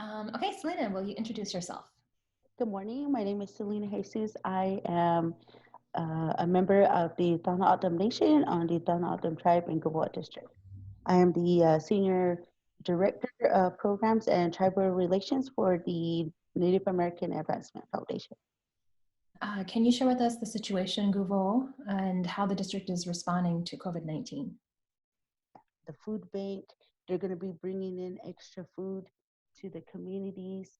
Okay, Selena, will you introduce yourself? Good morning. My name is Selina Jesus. I am a member of the Tohono O'odham Nation on the Tohono O'odham Tribe in GuVo District. I am the Senior Director of Programs and Tribal Relations for the Native American Advancement Foundation. Can you share with us the situation in GuVo and how the district is responding to COVID-19? The food bank, they're going to be bringing in extra food to the communities.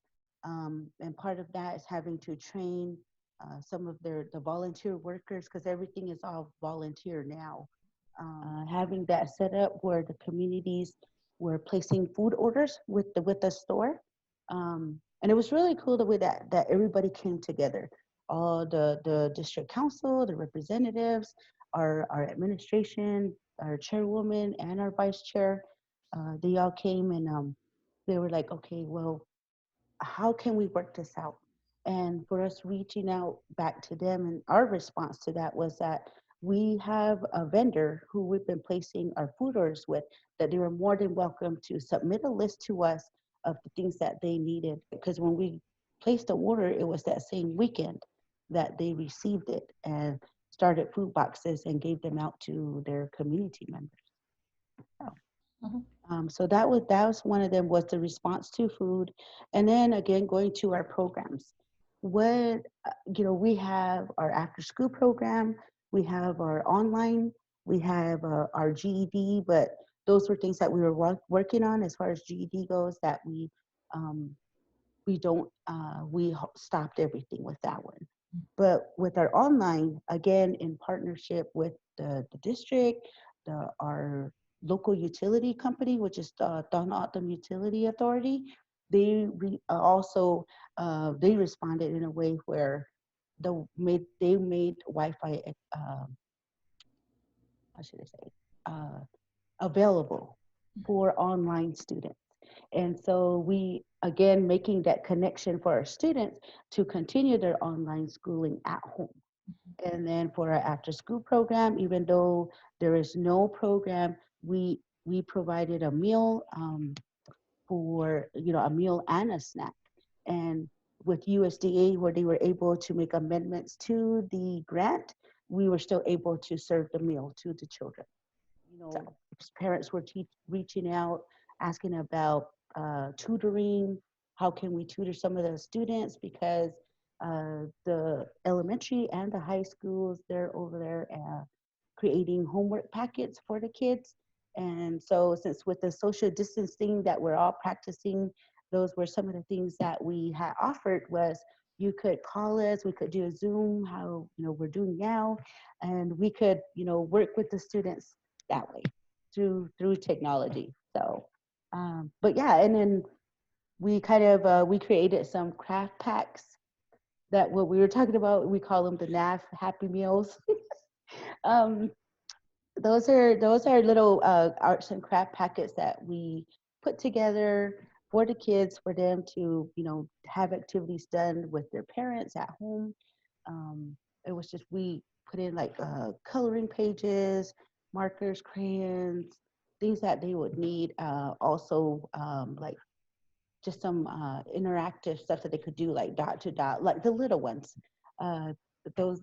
And part of that is having to train some of the volunteer workers because everything is all volunteer now. Having that set up where the communities were placing food orders with the store, and it was really cool the way that everybody came together. All the district council, the representatives, our administration, our chairwoman, and our vice chair, they all came and they were like, okay, well, how can we work this out? And for us reaching out back to them, and our response to that was that we have a vendor who we've been placing our food orders with, that they were more than welcome to submit a list to us of the things that they needed. Because when we placed the order, it was that same weekend that they received it and started food boxes and gave them out to their community members. So, Mhm. so that was one of them, was the response to food, and then again going to our programs. What we have our after school program, we have our online, we have our GED, but those were things that we were working on as far as GED goes. That we don't stopped everything with that one. But with our online, again in partnership with the district, our local utility company, which is the Tohono O'odham Utility Authority, also they responded in a way where they made Wi-Fi, how should I say, uh, available for online students. And so we, again, making that connection for our students to continue their online schooling at home. And then for our after school program, even though there is no program, we provided a meal, for a meal and a snack. And with USDA, where they were able to make amendments to the grant, we were still able to serve the meal to the children. So parents were reaching out, asking about tutoring. How can we tutor some of the students? Because the elementary and the high schools, they're over there creating homework packets for the kids. And so since with the social distancing that we're all practicing, those were some of the things that we had offered. Was you could call us, we could do a Zoom, how we're doing now, and we could work with the students that way through technology. So, but yeah, and then we kind of we created some craft packs that what we were talking about. We call them the NAAF Happy Meals. um, those are little arts and craft packets that we put together for the kids, for them to have activities done with their parents at home. It was just, we put in like coloring pages, markers, crayons, things that they would need. Also, like just some interactive stuff that they could do, like dot to dot, like the little ones. Uh, those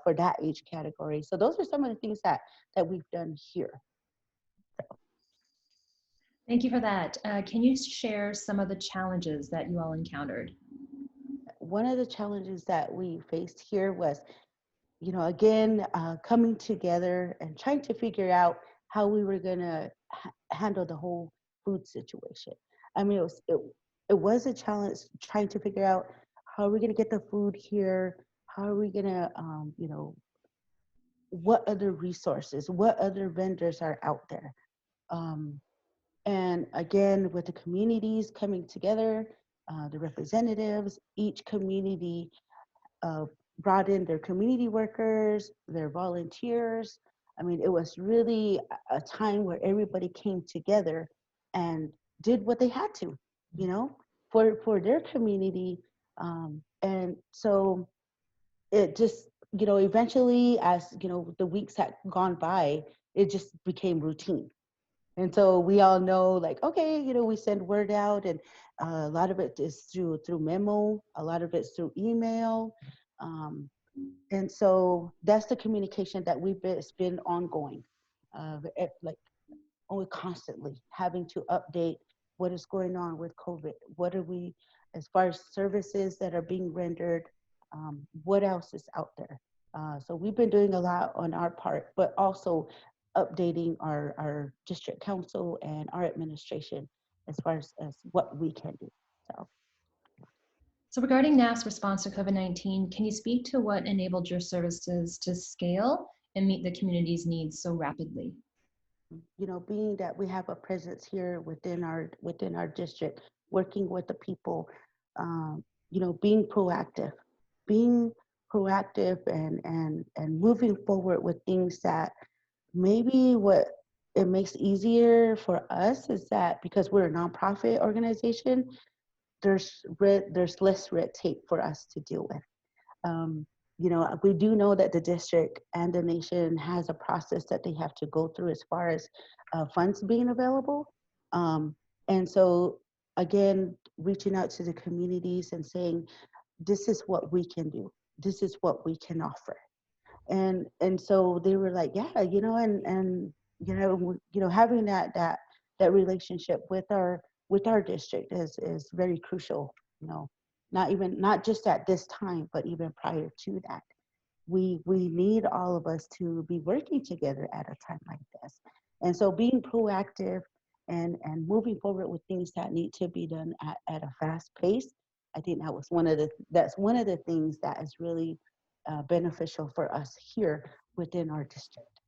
for that age category. So those are some of the things that we've done here. Thank you for that. Can you share some of the challenges that you all encountered? One of the challenges that we faced here was, again, coming together and trying to figure out how we were going to handle the whole food situation. I mean, it was a challenge trying to figure out how are we going to get the food here? How are we going to, what other resources, what other vendors are out there? Um, and again, with the communities coming together, the representatives, each community uh, brought in their community workers, their volunteers. I mean, it was really a time where everybody came together and did what they had to, for their community. And so it just, eventually, as the weeks had gone by, it just became routine. And so we all know, like, okay, we send word out, and a lot of it is through memo, a lot of it's through email, um, and so that's the communication that it's been ongoing, like only constantly having to update what is going on with COVID. What are we, as far as services that are being rendered, what else is out there? So we've been doing a lot on our part, but also updating our district council and our administration as far as what we can do. So So regarding NAAF's response to COVID-19, can you speak to what enabled your services to scale and meet the community's needs so rapidly? being that we have a presence here within our district, working with the people, um, being proactive and moving forward with things that maybe what it makes easier for us is that because we're a nonprofit organization, there's less red tape for us to deal with. um, we do know that the district and the nation has a process that they have to go through as far as funds being available. Um, and so, again, reaching out to the communities and saying, this is what we can do. This is what we can offer. And so they were like, yeah, and having that relationship with our district is very crucial. Not just at this time, but even prior to that. We need all of us to be working together at a time like this. And so being proactive and moving forward with things that need to be done at a fast pace, I think that's one of the things that is really beneficial for us here within our district.